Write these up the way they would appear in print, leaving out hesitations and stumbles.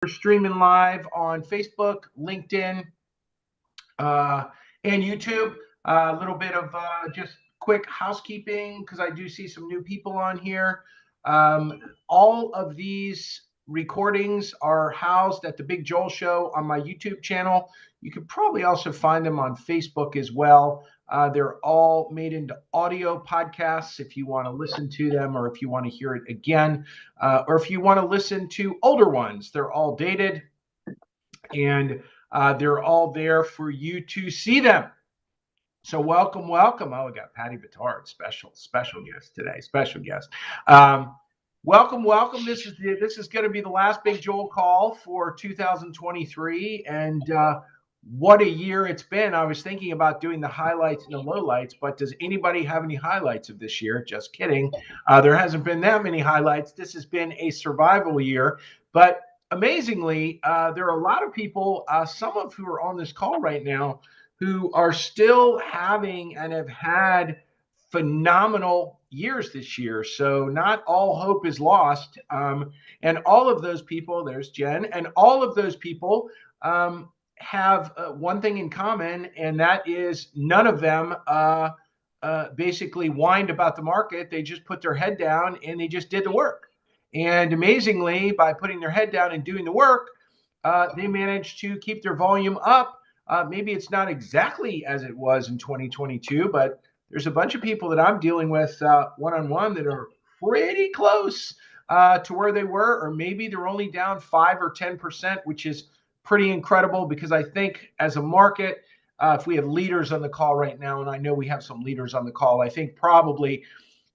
We're streaming live on Facebook, LinkedIn, uh, and YouTube. A little bit of just quick housekeeping because I do see some new people on here. All of these recordings are housed at the Big Joel Show on my YouTube channel. You could probably also find them on Facebook as well. They're all made into audio podcasts if you want to listen to them or if you want to hear it again, or if you want to listen to older ones. They're all dated and they're all there for you to see them. So welcome, welcome. Oh, we got Patty Bittard, special guest today, special guest. Welcome, welcome. This is going to be the last Big Joel call for 2023, and what a year it's been. I was thinking about doing the highlights and the lowlights, but does anybody have any highlights of this year? Just kidding. There hasn't been that many highlights. This has been a survival year, but amazingly, there are a lot of people, some of who are on this call right now, who are still having and have had phenomenal years this year. So not all hope is lost. And all of those people, there's Jen, and all of those people have one thing in common, and that is none of them basically whined about the market. They just put their head down and they just did the work. And amazingly, by putting their head down and doing the work, they managed to keep their volume up. Maybe it's not exactly as it was in 2022, but there's a bunch of people that I'm dealing with one-on-one that are pretty close to where they were, or maybe they're only down 5 or 10%, which is pretty incredible because I think as a market, if we have leaders on the call right now, and I know we have some leaders on the call, I think probably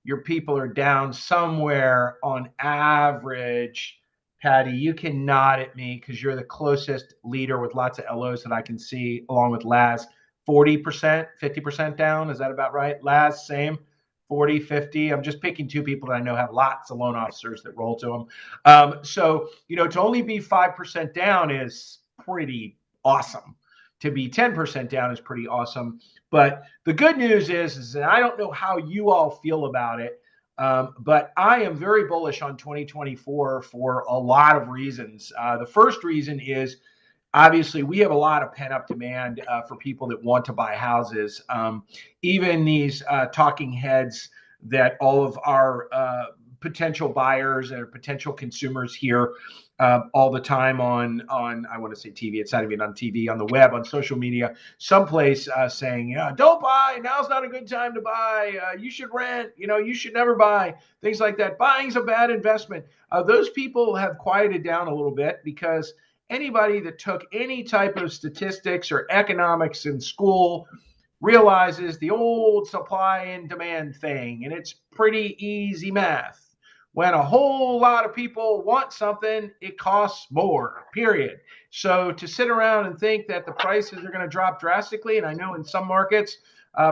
your people are down somewhere on average. Patty, you can nod at me because you're the closest leader with lots of LOs that I can see, along with Laz. 40%, 50% down. Is that about right? Laz, same. 40, 50. I'm just picking two people that I know have lots of loan officers that roll to them. So, to only be 5% down is pretty awesome. To be 10% down is pretty awesome. But the good news is that I don't know how you all feel about it, but I am very bullish on 2024 for a lot of reasons. The first reason is obviously we have a lot of pent-up demand for people that want to buy houses. Even these talking heads that all of our potential buyers and potential consumers hear all the time on I want to say TV. It's not even on TV, on the web, on social media, someplace saying, yeah, don't buy. Now's not a good time to buy. You should rent. You should never buy. Things like that. Buying's a bad investment. Those people have quieted down a little bit because anybody that took any type of statistics or economics in school realizes the old supply and demand thing, and it's pretty easy math. When a whole lot of people want something, it costs more, period. So to sit around and think that the prices are going to drop drastically, and I know in some markets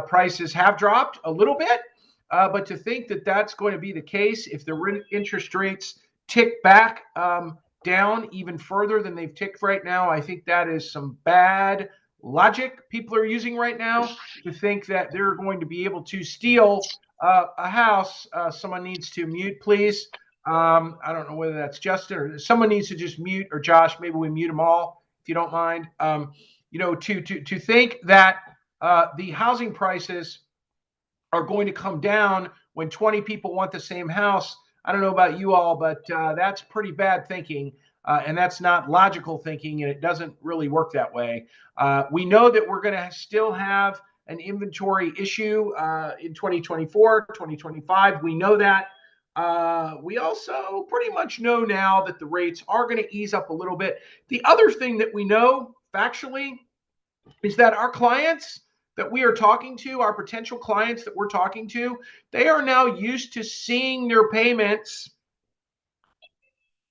prices have dropped a little bit, but to think that that's going to be the case if the interest rates tick back down even further than they've ticked right now, I think that is some bad logic people are using right now to think that they're going to be able to steal a house. Someone needs to mute, please. I don't know whether that's Justin or someone needs to just mute, or Josh, maybe we mute them all if you don't mind. To think that the housing prices are going to come down when 20 people want the same house. I don't know about you all, but that's pretty bad thinking. And that's not logical thinking, and it doesn't really work that way. We know that we're going to still have an inventory issue in 2024, 2025. We know that. We also pretty much know now that the rates are going to ease up a little bit. The other thing that we know factually is that our clients that we are talking to, our potential clients that we're talking to, they are now used to seeing their payments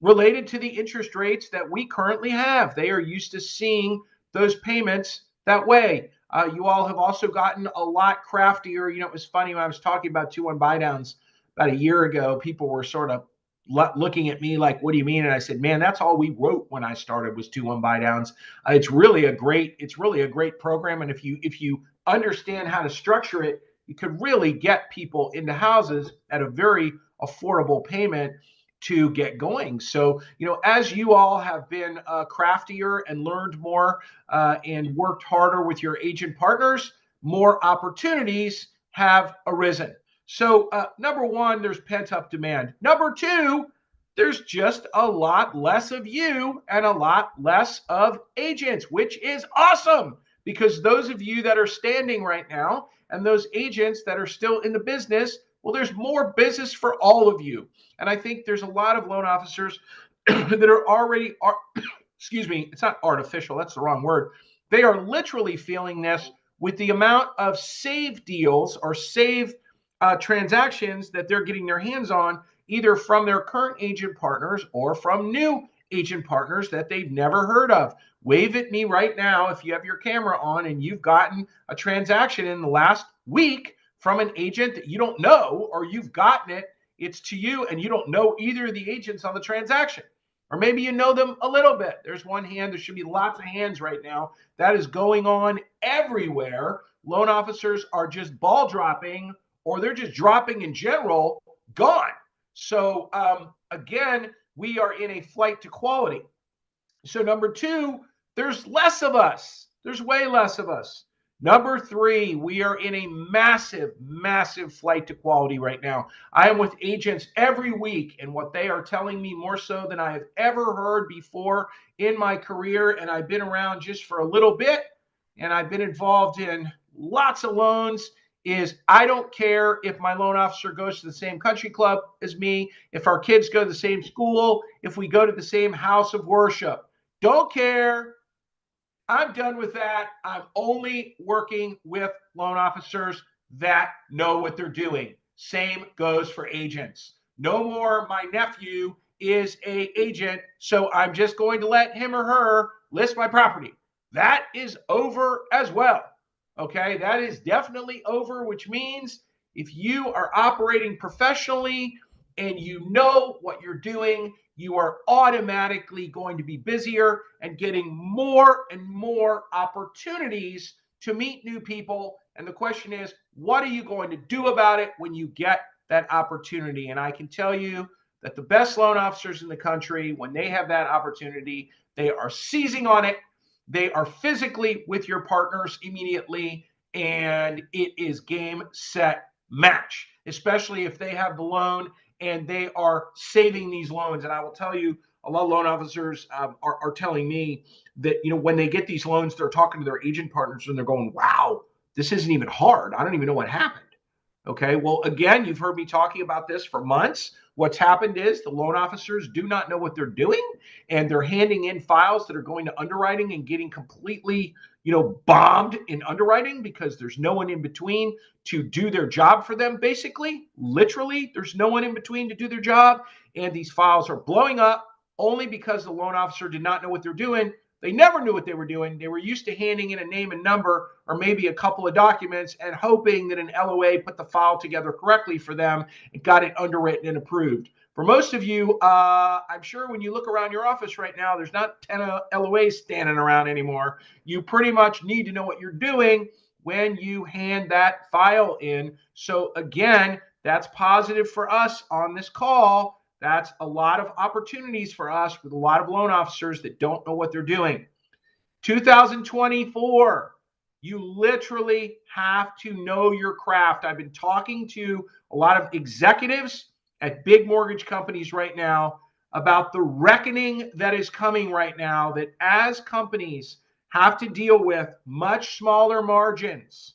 related to the interest rates that we currently have. They are used to seeing those payments that way. You all have also gotten a lot craftier. It was funny when I was talking about 2-1 buy downs about a year ago. People were sort of looking at me like, what do you mean? And I said, man, that's all we wrote when I started was 2-1 buy downs. It's really a great program. And if you understand how to structure it, you could really get people into houses at a very affordable payment. to get going. So, as you all have been craftier and learned more and worked harder with your agent partners, more opportunities have arisen. So, number one, there's pent up demand. Number two, there's just a lot less of you and a lot less of agents, which is awesome, because those of you that are standing right now and those agents that are still in the business, well, there's more business for all of you. And I think there's a lot of loan officers that are already, excuse me, it's not artificial, that's the wrong word. They are literally feeling this with the amount of save deals or save transactions that they're getting their hands on, either from their current agent partners or from new agent partners that they've never heard of. Wave at me right now if you have your camera on and you've gotten a transaction in the last week from an agent that you don't know, or you've gotten it, it's to you and you don't know either of the agents on the transaction. Or maybe you know them a little bit. There's one hand. There should be lots of hands right now. That is going on everywhere. Loan officers are just ball dropping, or they're just dropping in general, gone. So again, we are in a flight to quality. So number two, there's less of us. There's way less of us. Number three, we are in a massive, massive flight to quality right now. I am with agents every week, and what they are telling me, more so than I have ever heard before in my career, and I've been around just for a little bit, and I've been involved in lots of loans, is I don't care if my loan officer goes to the same country club as me, if our kids go to the same school, if we go to the same house of worship. Don't care. I'm done with that. I'm only working with loan officers that know what they're doing. Same goes for agents. No more my nephew is an agent, so I'm just going to let him or her list my property. That is over as well. Okay, that is definitely over, which means if you are operating professionally and you know what you're doing, you are automatically going to be busier and getting more and more opportunities to meet new people. And the question is, what are you going to do about it when you get that opportunity? And I can tell you that the best loan officers in the country, when they have that opportunity, they are seizing on it. They are physically with your partners immediately, and it is game, set, match, especially if they have the loan and they are saving these loans. And I will tell you, a lot of loan officers are telling me that, when they get these loans, they're talking to their agent partners and they're going, wow, this isn't even hard. I don't even know what happened. Okay, well, again, you've heard me talking about this for months. What's happened is the loan officers do not know what they're doing, and they're handing in files that are going to underwriting and getting completely, bombed in underwriting because there's no one in between to do their job for them. Basically, literally, there's no one in between to do their job, and these files are blowing up only because the loan officer did not know what they're doing. They never knew what they were doing. They were used to handing in a name and number or maybe a couple of documents and hoping that an LOA put the file together correctly for them and got it underwritten and approved. For most of you, I'm sure when you look around your office right now, there's not 10 LOAs standing around anymore. You pretty much need to know what you're doing when you hand that file in. So again, that's positive for us on this call. That's a lot of opportunities for us with a lot of loan officers that don't know what they're doing. 2024, you literally have to know your craft. I've been talking to a lot of executives at big mortgage companies right now about the reckoning that is coming right now, that as companies have to deal with much smaller margins,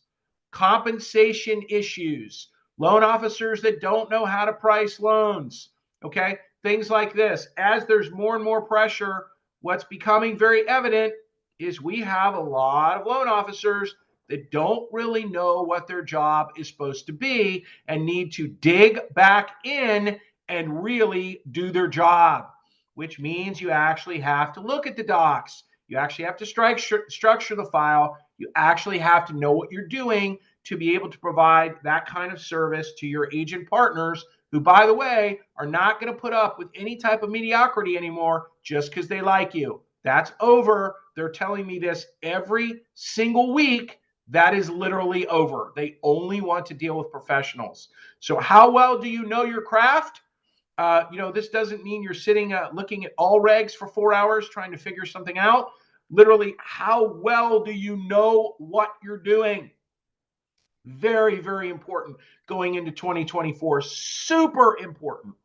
compensation issues, loan officers that don't know how to price loans, okay, things like this. As there's more and more pressure, what's becoming very evident is we have a lot of loan officers that don't really know what their job is supposed to be and need to dig back in and really do their job, which means you actually have to look at the docs. You actually have to structure the file. You actually have to know what you're doing to be able to provide that kind of service to your agent partners, who, by the way, are not going to put up with any type of mediocrity anymore just because they like you. That's over. They're telling me this every single week. That is literally over. They only want to deal with professionals. So how well do you know your craft? This doesn't mean you're sitting looking at all regs for 4 hours trying to figure something out. Literally, how well do you know what you're doing? Very, very important going into 2024. Super important.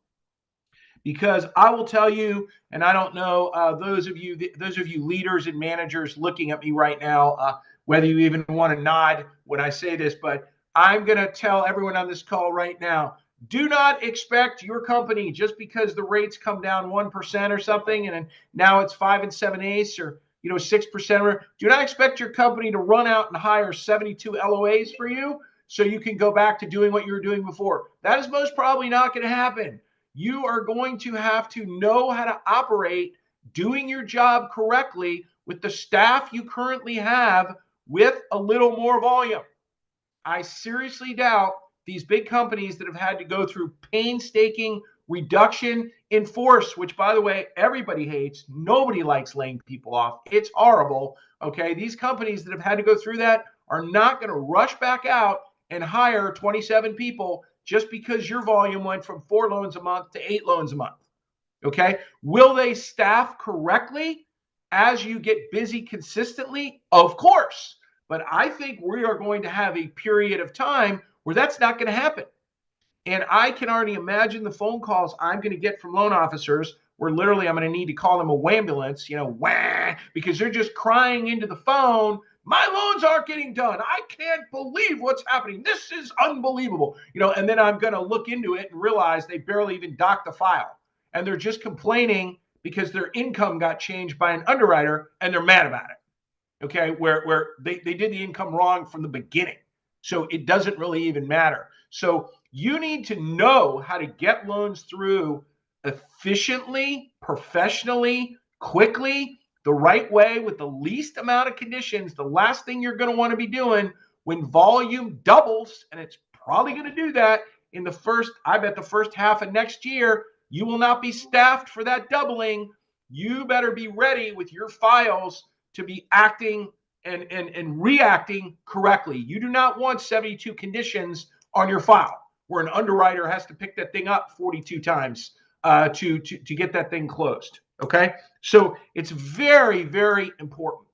Because I will tell you, and I don't know those of you leaders and managers looking at me right now, whether you even want to nod when I say this, but I'm going to tell everyone on this call right now, do not expect your company, just because the rates come down 1% or something, and now it's 5 7/8 or 6%. Do not expect your company to run out and hire 72 LOAs for you so you can go back to doing what you were doing before. That is most probably not going to happen. You are going to have to know how to operate doing your job correctly with the staff you currently have with a little more volume. I seriously doubt these big companies that have had to go through painstaking reduction in force, which, by the way, everybody hates. Nobody likes laying people off. It's horrible. Okay. These companies that have had to go through that are not going to rush back out and hire 27 people just because your volume went from 4 loans a month to 8 loans a month. Okay. Will they staff correctly as you get busy consistently? Of course. But I think we are going to have a period of time where that's not going to happen. And I can already imagine the phone calls I'm going to get from loan officers where literally I'm going to need to call them a wambulance, wah, because they're just crying into the phone. My loans aren't getting done. I can't believe what's happening. This is unbelievable. And then I'm going to look into it and realize they barely even docked the file. And they're just complaining because their income got changed by an underwriter and they're mad about it. Okay, where they did the income wrong from the beginning. So it doesn't really even matter. So you need to know how to get loans through efficiently, professionally, quickly, the right way with the least amount of conditions. The last thing you're going to want to be doing when volume doubles, and it's probably going to do that in the first half of next year, you will not be staffed for that doubling. You better be ready with your files to be acting and reacting correctly. You do not want 72 conditions on your file where an underwriter has to pick that thing up 42 times to get that thing closed. Okay, so it's very, very important.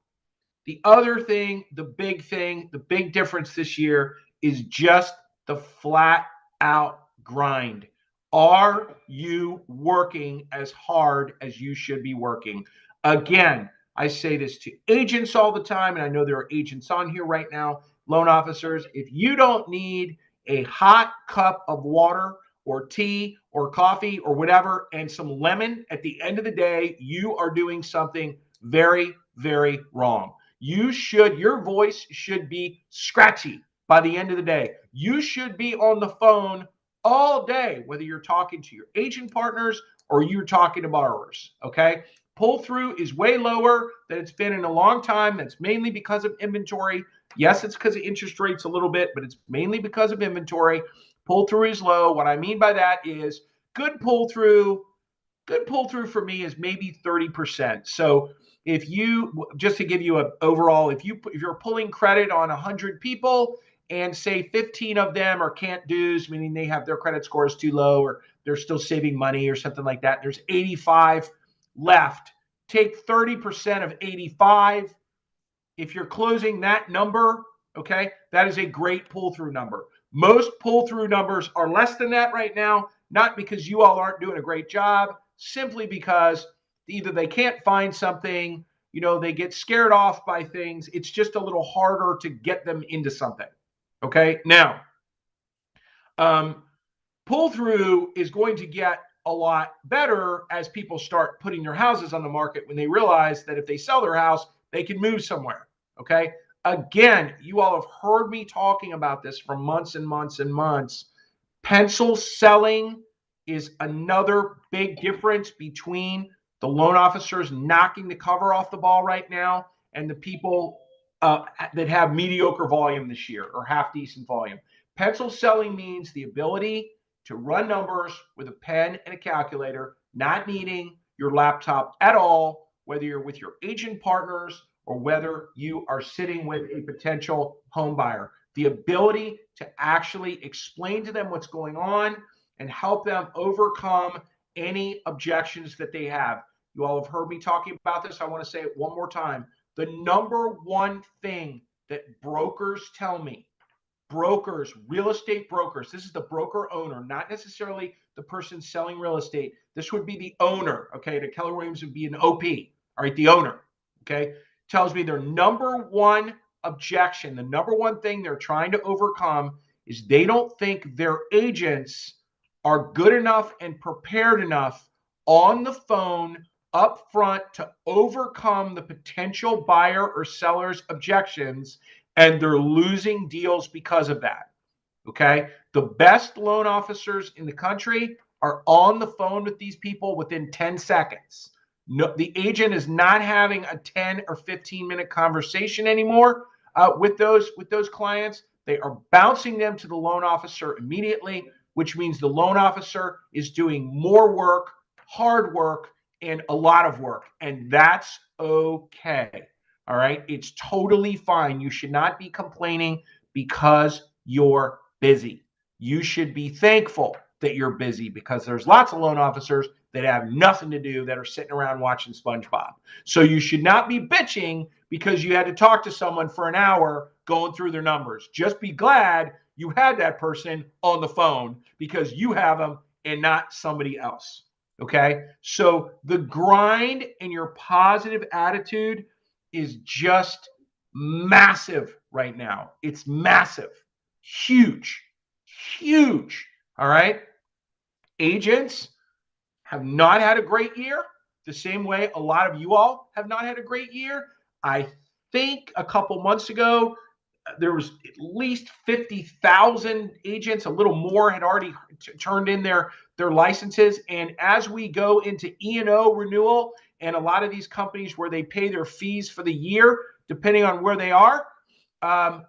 The other thing, the big difference this year is just the flat out grind. Are you working as hard as you should be working? Again, I say this to agents all the time, and I know there are agents on here right now, loan officers. If you don't need a hot cup of water or tea or coffee or whatever and some lemon at the end of the day, you are doing something very, very wrong. Your voice should be scratchy by the end of the day. You should be on the phone all day, whether you're talking to your agent partners or you're talking to borrowers. Okay. Pull through is way lower than it's been in a long time. That's mainly because of inventory. Yes, it's because of interest rates a little bit, but it's mainly because of inventory. Pull through is low. What I mean by that is good pull through for me is maybe 30%. So just to give you an overall, if you're pulling credit on 100 people and say 15 of them are can't do's, meaning they have their credit score is too low or they're still saving money or something like that, there's 85 left. Take 30% of 85. If you're closing that number, okay, that is a great pull-through number. Most pull-through numbers are less than that right now, not because you all aren't doing a great job, simply because either they can't find something, they get scared off by things. It's just a little harder to get them into something. Okay, now, pull-through is going to get a lot better as people start putting their houses on the market when they realize that if they sell their house, they can move somewhere. Okay. Again, you all have heard me talking about this for months and months and months. Pencil selling is another big difference between the loan officers knocking the cover off the ball right now and the people that have mediocre volume this year or half decent volume. Pencil selling means the ability to run numbers with a pen and a calculator, not needing your laptop at all, whether you're with your agent partners or whether you are sitting with a potential home buyer. The ability to actually explain to them what's going on and help them overcome any objections that they have. You all have heard me talking about this. I want to say it one more time. The number one thing that brokers tell me, brokers, real estate brokers, this is the broker owner, not necessarily the person selling real estate. This would be the owner, okay? The Keller Williams would be an OP, all right? The owner, okay? Tells me their number one objection, the number one thing they're trying to overcome is they don't think their agents are good enough and prepared enough on the phone up front to overcome the potential buyer or seller's objections, and they're losing deals because of that. Okay. The best loan officers in the country are on the phone with these people within 10 seconds. No, the agent is not having a 10 or 15-minute conversation anymore with those clients. They are bouncing them to the loan officer immediately, which means the loan officer is doing more work, hard work, and a lot of work. And that's okay. All right. It's totally fine. You should not be complaining because you're busy. You should be thankful that you're busy, because there's lots of loan officers that have nothing to do, that are sitting around watching SpongeBob. So you should not be bitching because you had to talk to someone for an hour going through their numbers. Just be glad you had that person on the phone, because you have them and not somebody else. Okay. So the grind and your positive attitude is just massive right now. It's massive, huge, huge. All right. Agents have not had a great year, the same way a lot of you all have not had a great year. I think a couple months ago, there was at least 50,000 agents, a little more, had already turned in their licenses. And as we go into E&O renewal, and a lot of these companies where they pay their fees for the year, depending on where they are,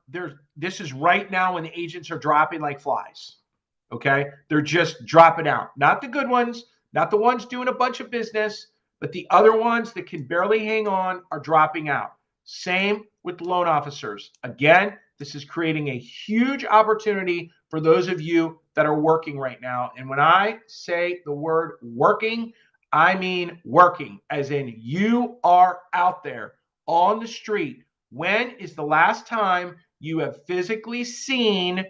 this is right now when the agents are dropping like flies. Okay. They're just dropping out. Not the good ones, not the ones doing a bunch of business, but the other ones that can barely hang on are dropping out. Same with loan officers. Again, this is creating a huge opportunity for those of you that are working right now. And when I say the word working, I mean working, as in you are out there on the street. When is the last time you have physically seen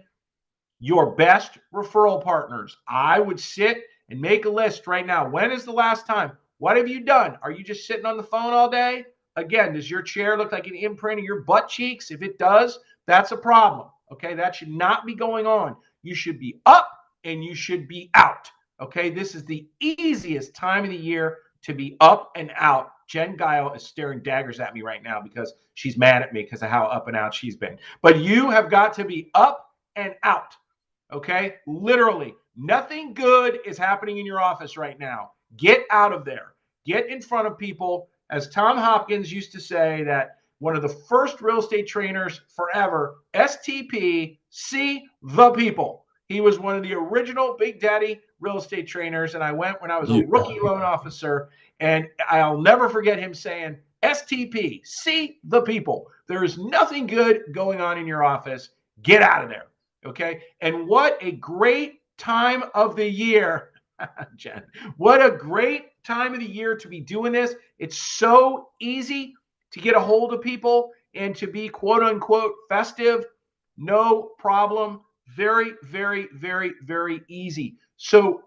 your best referral partners? I would sit and make a list right now. When is the last time? What have you done? Are you just sitting on the phone all day? Again, does your chair look like an imprint of your butt cheeks? If it does, that's a problem. Okay, that should not be going on. You should be up and you should be out. Okay, this is the easiest time of the year to be up and out. Jen Guile is staring daggers at me right now because she's mad at me because of how up and out she's been. But you have got to be up and out. Okay, literally nothing good is happening in your office right now. Get out of there. Get in front of people. As Tom Hopkins used to say, that one of the first real estate trainers forever, STP, see the people. He was one of the original Big Daddy real estate trainers. And I went when I was a rookie loan officer, and I'll never forget him saying, STP, see the people. There is nothing good going on in your office. Get out of there. Okay. And what a great time of the year, Jen. What a great time of the year to be doing this. It's so easy to get a hold of people and to be quote unquote festive. No problem. Very, very, very, very easy. So,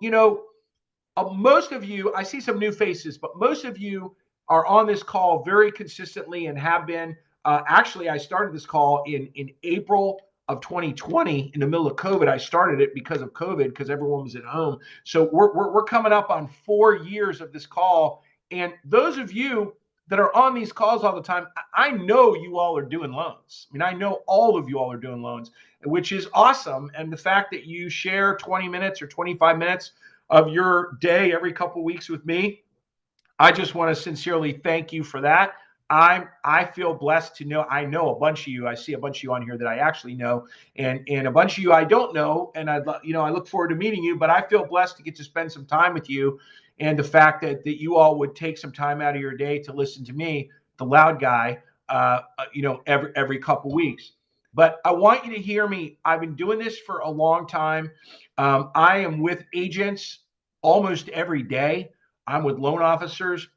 most of you, I see some new faces, but most of you are on this call very consistently and have been. Actually, I started this call in April of 2020, in the middle of COVID. I started it because of COVID, because everyone was at home. So we're coming up on 4 years of this call. And those of you that are on these calls all the time, I know you all are doing loans. I mean, I know all of you all are doing loans, which is awesome. And the fact that you share 20 minutes or 25 minutes of your day every couple of weeks with me, I just want to sincerely thank you for that. I feel blessed to know. I know a bunch of you. I see a bunch of you on here that I actually know, and a bunch of you I don't know. And I look forward to meeting you. But I feel blessed to get to spend some time with you, and the fact that you all would take some time out of your day to listen to me, the loud guy, every couple weeks. But I want you to hear me. I've been doing this for a long time. I am with agents almost every day. I'm with loan officers,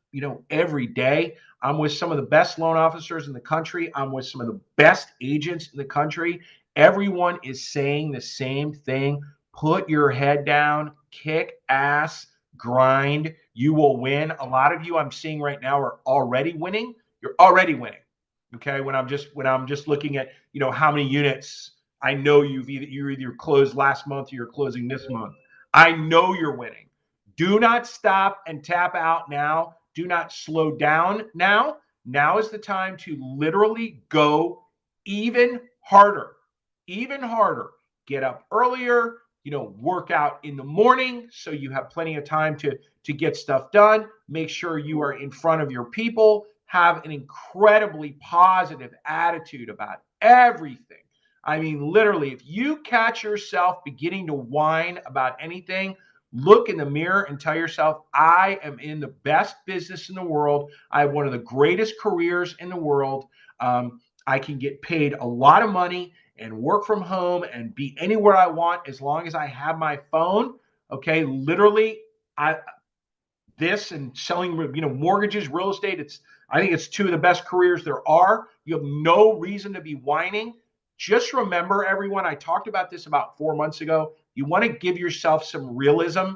every day. I'm with some of the best loan officers in the country. I'm with some of the best agents in the country. Everyone is saying the same thing. Put your head down, kick ass, grind. You will win. A lot of you I'm seeing right now are already winning. You're already winning. Okay. When I'm just looking at, how many units I know you either closed last month or you're closing this month. I know you're winning. Do not stop and tap out now. Do not slow down now. Now is the time to literally go even harder, even harder. Get up earlier, work out in the morning so you have plenty of time to get stuff done. Make sure you are in front of your people. Have an incredibly positive attitude about everything. I mean, literally, if you catch yourself beginning to whine about anything, look in the mirror and tell yourself, I am in the best business in the world. I have one of the greatest careers in the world. I can get paid a lot of money and work from home and be anywhere I want as long as I have my phone. Okay, literally, this and selling, mortgages, real estate. I think it's two of the best careers there are. You have no reason to be whining. Just remember, everyone, I talked about this about 4 months ago. You want to give yourself some realism.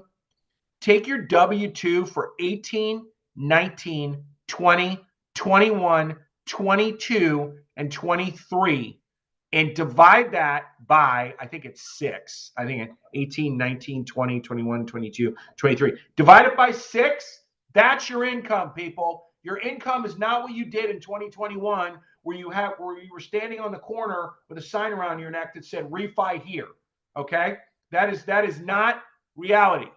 Take your W-2 for 18, 19, 20, 21, 22, and 23 and divide that by, I think it's 6. I think 18, 19, 20, 21, 22, 23. Divide it by 6. That's your income, people. Your income is not what you did in 2021 where you were standing on the corner with a sign around your neck that said refi here. Okay? That is not reality.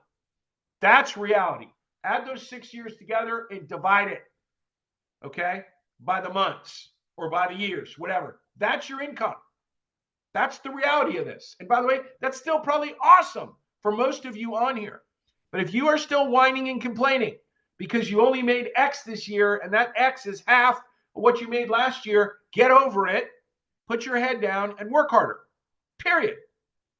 That's reality. Add those 6 years together and divide it, okay, by the months or by the years, whatever. That's your income. That's the reality of this. And by the way, that's still probably awesome for most of you on here. But if you are still whining and complaining because you only made X this year and that X is half of what you made last year, get over it, put your head down, and work harder. Period.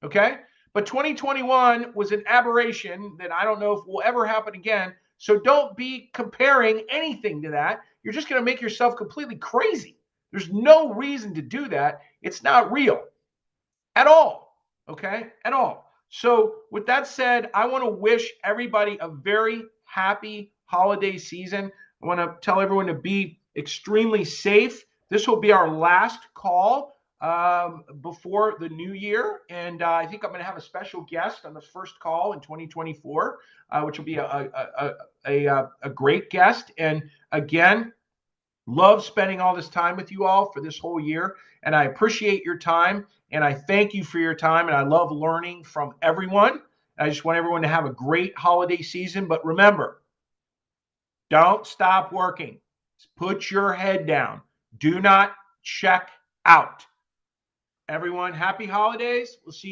Okay? But 2021 was an aberration that I don't know if will ever happen again. So don't be comparing anything to that. You're just going to make yourself completely crazy. There's no reason to do that. It's not real at all. Okay? At all. So with that said, I want to wish everybody a very happy holiday season. I want to tell everyone to be extremely safe. This will be our last call before the new year. And I think I'm going to have a special guest on the first call in 2024, which will be a great guest. And again, love spending all this time with you all for this whole year. And I appreciate your time. And I thank you for your time. And I love learning from everyone. I just want everyone to have a great holiday season. But remember, don't stop working. Put your head down. Do not check out. Everyone, happy holidays. We'll see you.